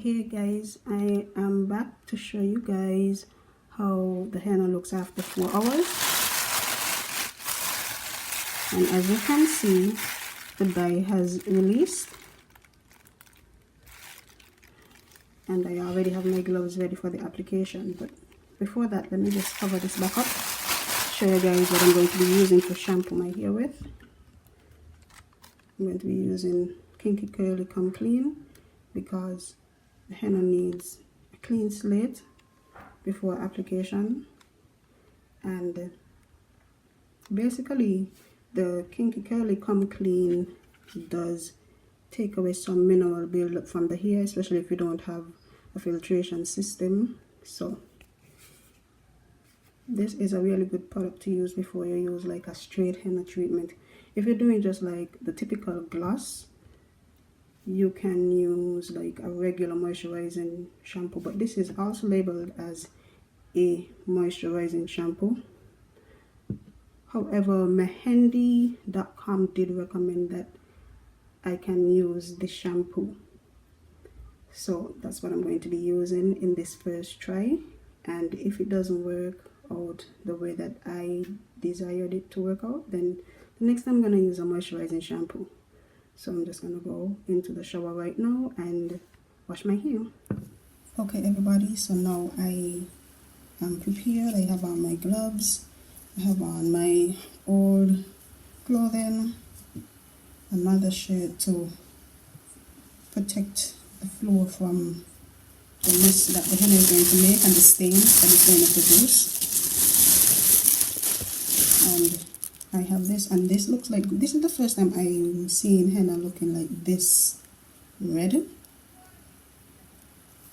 Hey guys, I am back to show you guys how the henna looks after 4 hours. And as you can see, the dye has released. And I already have my gloves ready for the application. But before that, let me just cover this back up. Show you guys what I'm going to be using to shampoo my hair with. I'm going to be using Kinky Curly Come Clean because the henna needs a clean slate before application. And basically the Kinky Curly Come Clean does take away some mineral buildup from the hair, especially if you don't have a filtration system. So this is a really good product to use before you use like a straight henna treatment. If you're doing just like the typical gloss, you can use like a regular moisturizing shampoo, but this is also labeled as a moisturizing shampoo. However, mehendi.com did recommend that I can use this shampoo, so that's what I'm going to be using in this first try. And if it doesn't work out the way that I desired it to work out, then the next time I'm going to use a moisturizing shampoo. So I'm just going to go into the shower right now and wash my hair. Okay everybody, so now I am prepared. I have on my gloves, I have on my old clothing, another shirt to protect the floor from the mess that the henna is going to make and the stains that it's going to produce. And I have this, and this looks like, this is the first time I'm seeing henna looking like this red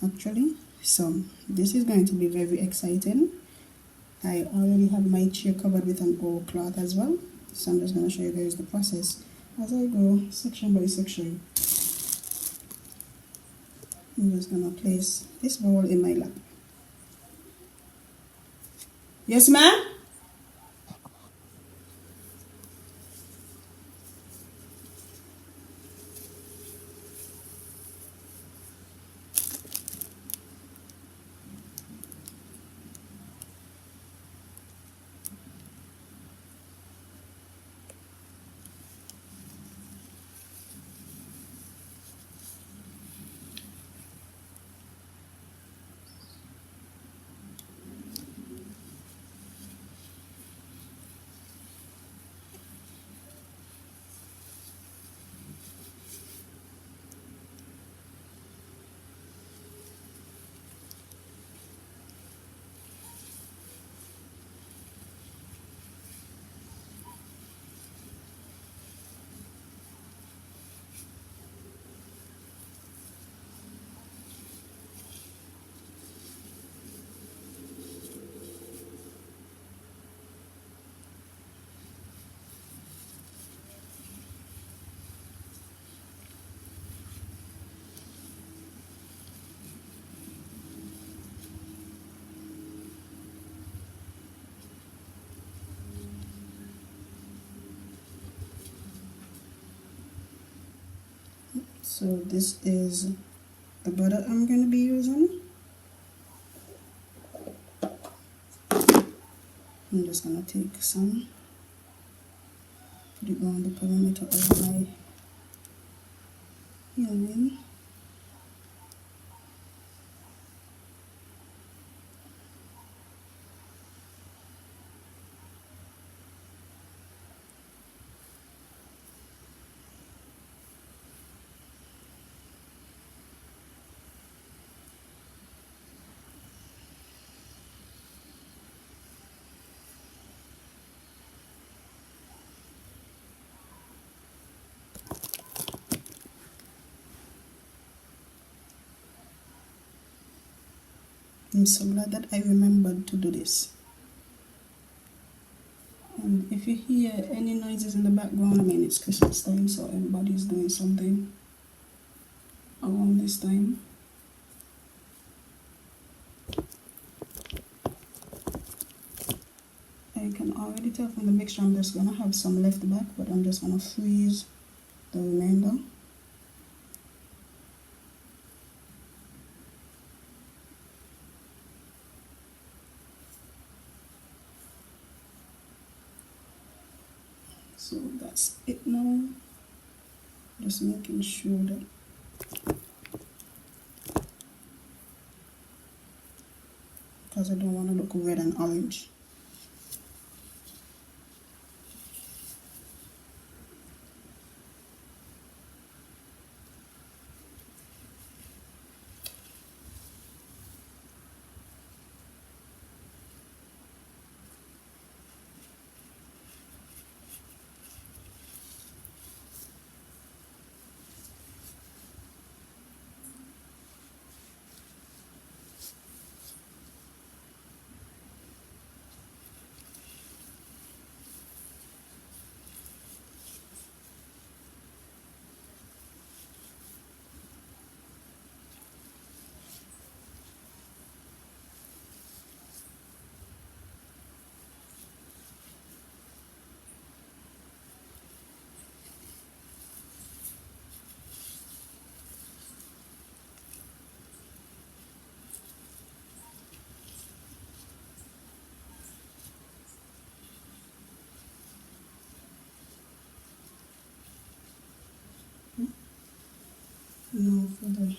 actually. So this is going to be very exciting. I already have my chair covered with an old cloth as well, so I'm just going to show you guys the process as I go section by section. I'm just going to place this bowl in my lap. Yes ma'am? So this is the butter I'm going to be using. I'm just going to take some, put it around the perimeter of my earring. I'm so glad that I remembered to do this. And if you hear any noises in the background, I mean it's Christmas time, so everybody's doing something around this time. I can already tell from the mixture I'm just going to have some left back, but I'm just going to freeze the remainder. So that's it now. Just making sure that because I don't want to look red and orange. No further.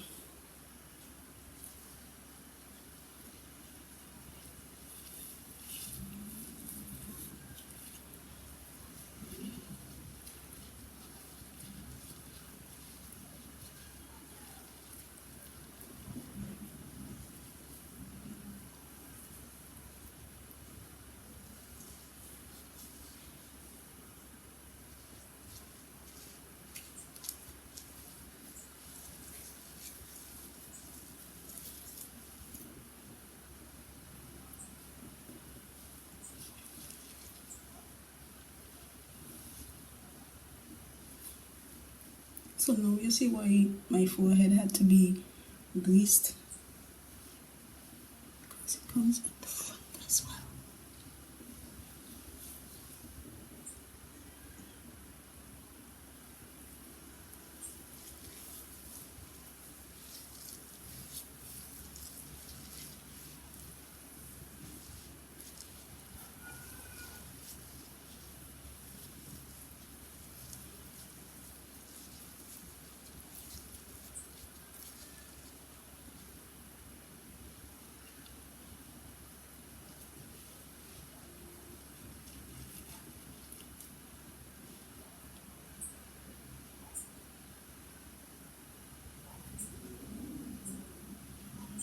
So now you see why my forehead had to be greased, because it comes at the front as well.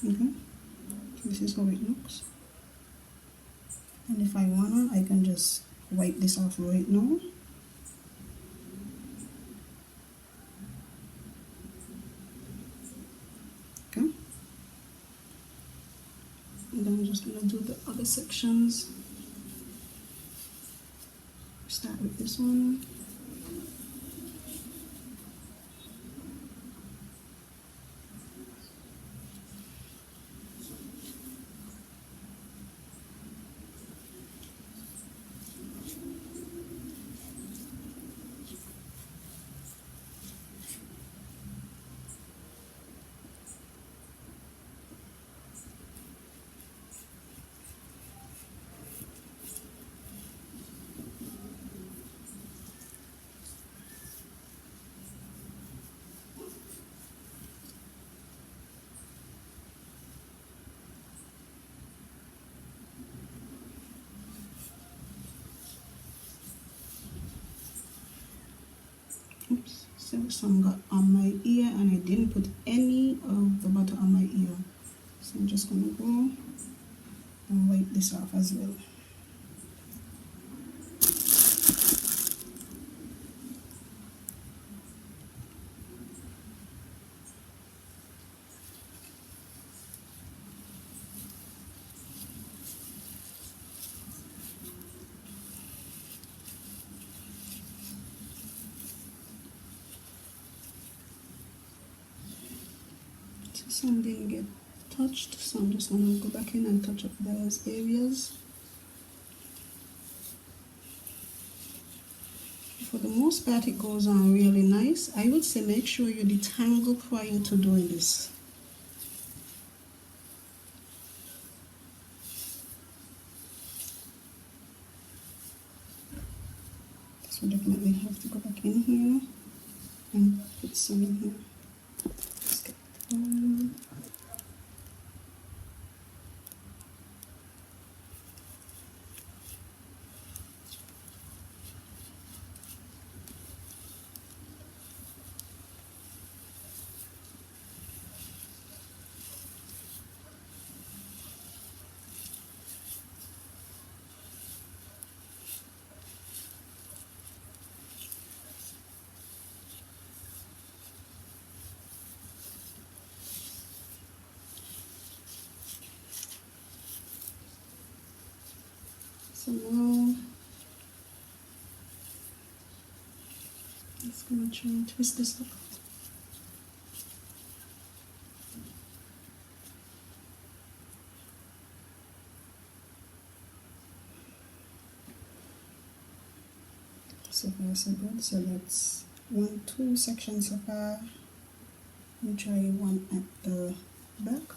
Okay, this is how it looks. And if I wanna, I can just wipe this off right now. Okay. And then I'm just gonna do the other sections. Start with this one. Oops, so some got on my ear and I didn't put any of the butter on my ear. So I'm just gonna go and wipe this off as well. Some didn't get touched, so I'm just going to go back in and touch up those areas. For the most part, it goes on really nice. I would say make sure you detangle prior to doing this. So definitely have to go back in here and put some in here. Let's get one. So now it's gonna try and twist this up. So far so good. So that's 2 sections so far. We'll try one at the back.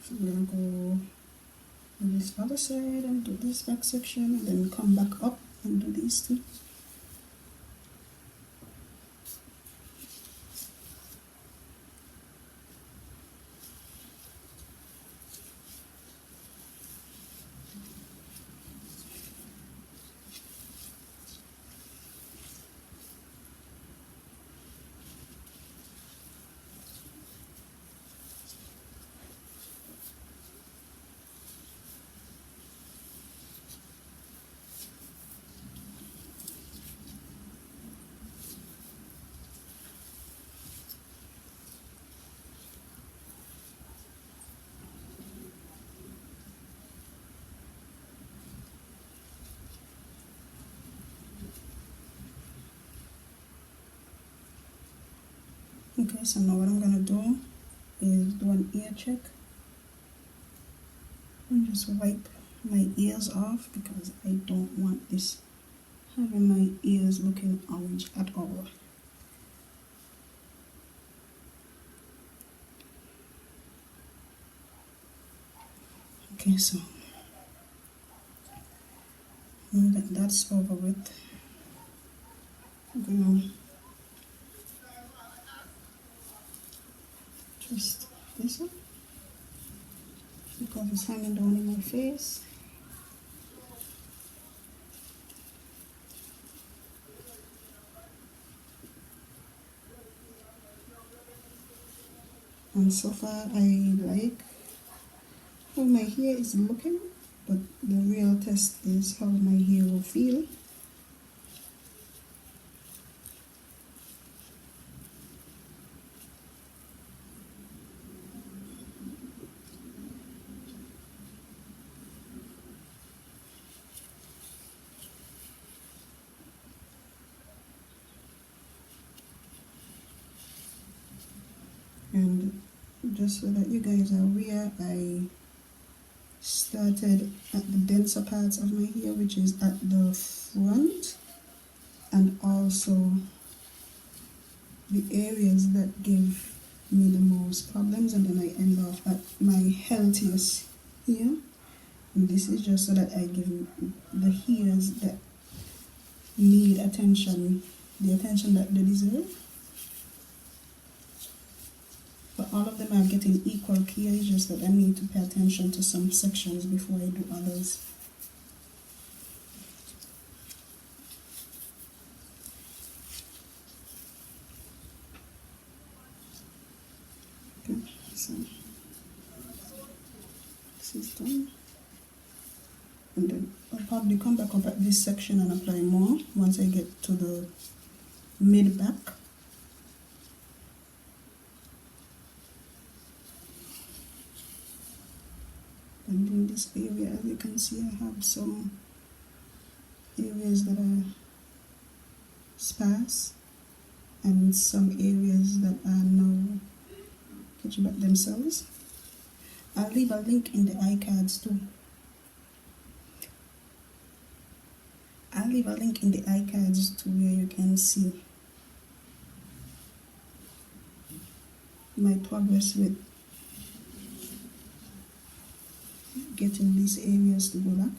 So we're gonna go on this other side and do this back section, and then come back up and do these two. Okay, so now what I'm gonna do is do an ear check and just wipe my ears off, because I don't want this having my ears looking orange at all. Okay, so now that that's over with, I'm gonna twist this up because it's hanging down in my face. And so far I like how my hair is looking, but the real test is how my hair will feel. And just so that you guys are aware, I started at the denser parts of my hair, which is at the front, and also the areas that give me the most problems, and then I end off at my healthiest hair. And this is just so that I give the hairs that need attention the attention that they deserve. But all of them are getting equal care, it's just that I need to pay attention to some sections before I do others. Okay, so this is done. And then I'll probably come back up at this section and apply more once I get to the mid back. And in this area, as you can see, I have some areas that are sparse and some areas that are now catching back themselves. I'll leave a link in the iCards too. I'll leave a link in the iCards to where you can see my progress with getting these areas to go back.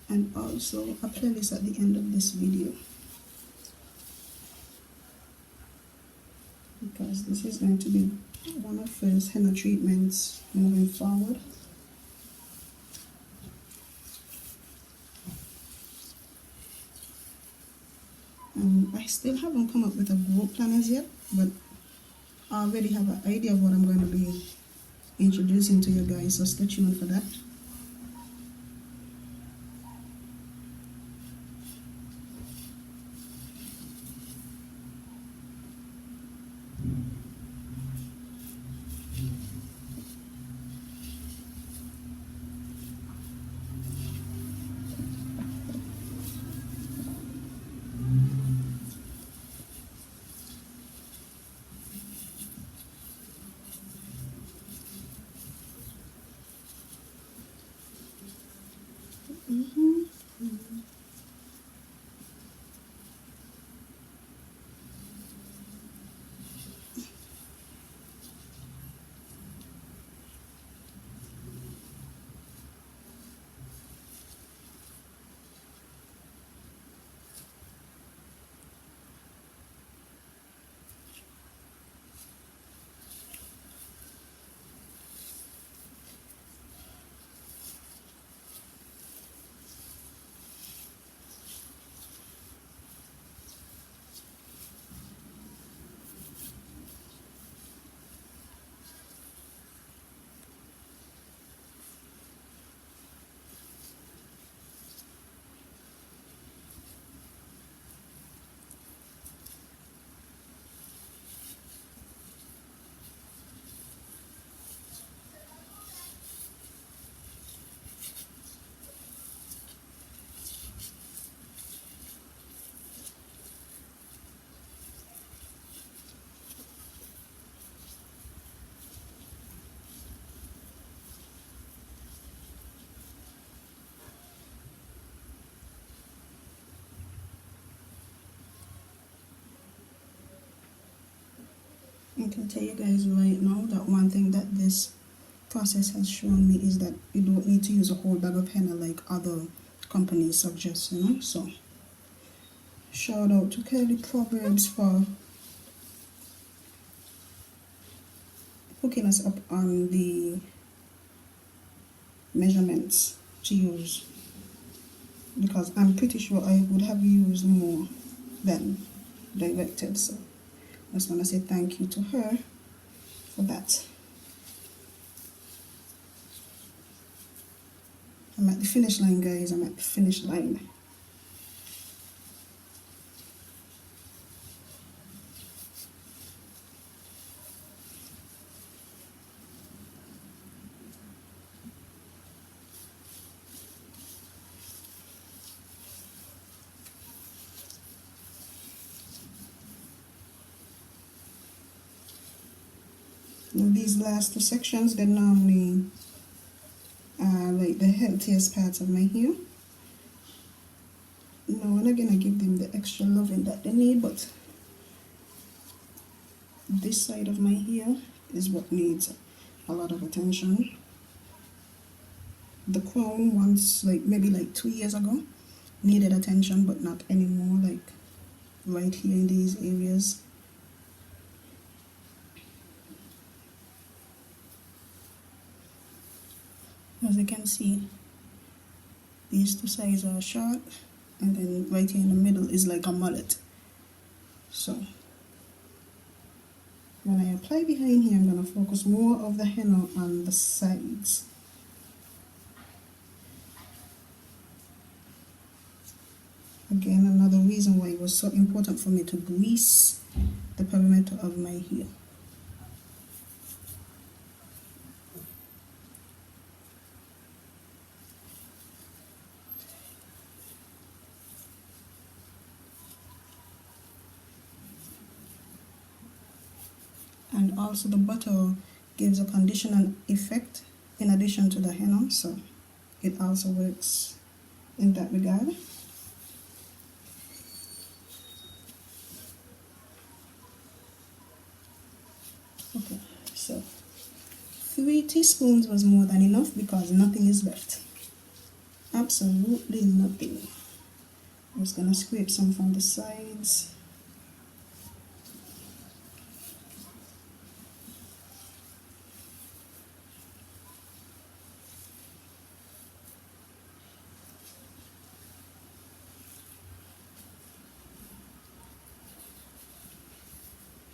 And also a playlist at the end of this video, because this is going to be one of the first henna treatments moving forward. I still haven't come up with a growth plan as yet, but I already have an idea of what I'm going to be introducing to you guys, so stay tuned for that. I can tell you guys right now that one thing that this process has shown me is that you don't need to use a whole bag of henna like other companies suggest, you know. So shout out to Curly Proverbz for hooking us up on the measurements to use, because I'm pretty sure I would have used more than directed. So I just want to say thank you to her for that. I'm at the finish line, guys. I'm at the finish line. Now these last two sections, they normally are like the healthiest parts of my hair. Now and again I give them the extra loving that they need, but this side of my hair is what needs a lot of attention. The crown once, like maybe like 2 years ago, needed attention, but not anymore, like right here in these areas. As you can see, these two sides are short, and then right here in the middle is like a mullet. So when I apply behind here, I'm going to focus more of the henna on the sides. Again, another reason why it was so important for me to grease the perimeter of my hair. And also the butter gives a conditioning effect in addition to the henna, so it also works in that regard. Okay, so 3 teaspoons was more than enough because nothing is left. Absolutely nothing. I'm just gonna scrape some from the sides.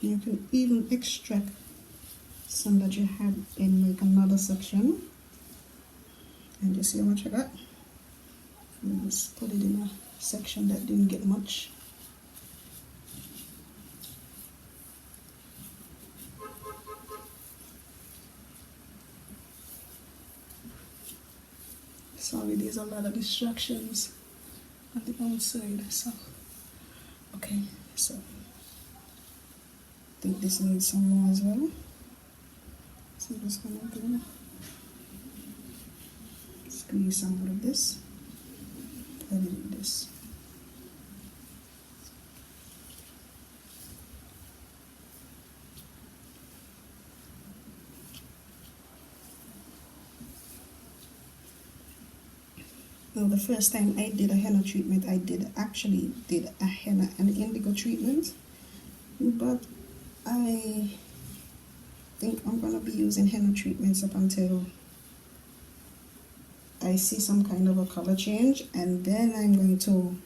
You can even extract some that you had in like another section. And you see how much I got? Just put it in a section that didn't get much. Sorry, there's a lot of distractions on the outside. So, okay, so I think this needs some more as well. So I'm just gonna do squeeze some out of this. Put it in this. Now the first time I did a henna treatment, I actually did a henna and indigo treatment, but I think I'm gonna be using henna treatments up until I see some kind of a color change, and then I'm going to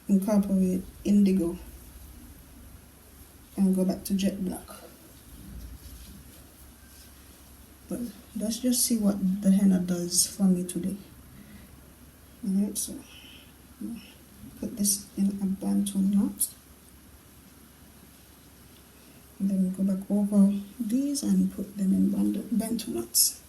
incorporate indigo and go back to jet black. But let's just see what the henna does for me today. Alright, so put this in a bantu knot, and then go back over these and put them in bantu knots.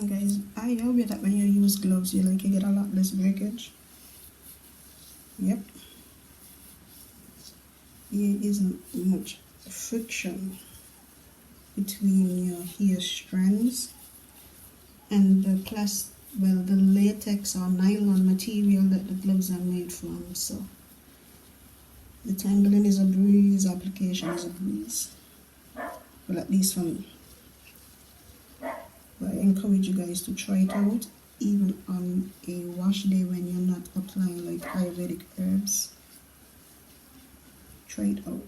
And guys, I aware that when you use gloves, you get a lot less breakage. Yep. There isn't much friction between your hair strands and the latex or nylon material that the gloves are made from. So detangling is a breeze, application is a breeze. Well, at least for me. But I encourage you guys to try it out, even on a wash day when you're not applying like Ayurvedic herbs. Try it out.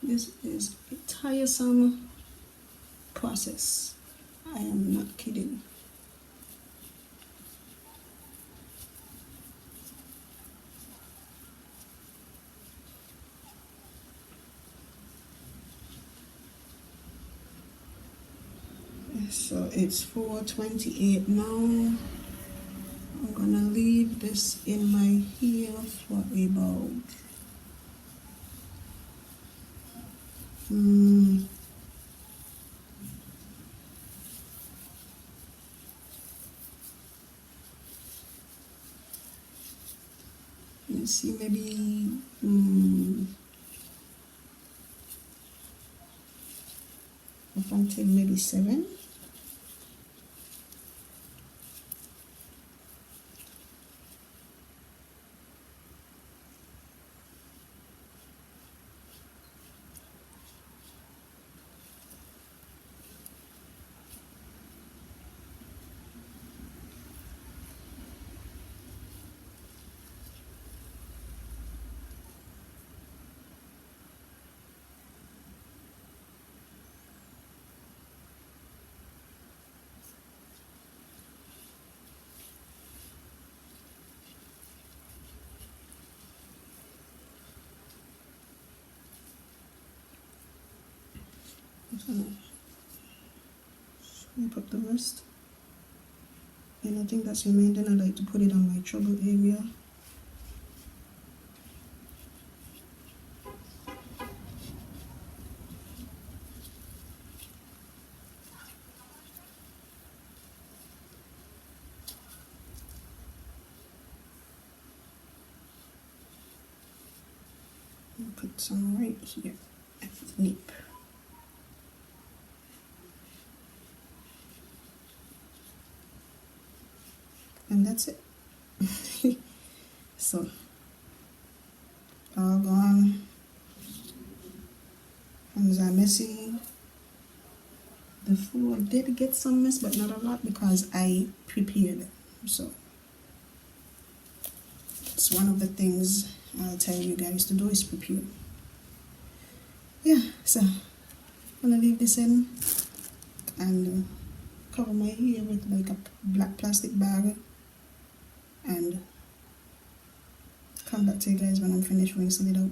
This is a tiresome process. I am not kidding. So it's 4:28 now. I'm gonna leave this in my hair for about let's see, maybe up until maybe 7. Sweep up the rest. Anything that's remaining, I like to put it on my trouble area. And put some right here at the nape. And that's it. So, all gone. Hands are messy. The floor did get some mess, but not a lot because I prepared them. So, it's one of the things I'll tell you guys to do is prepare. Yeah, so I'm gonna leave this in and cover my hair with like a black plastic bag and come back to you guys when I'm finished rinsing it out.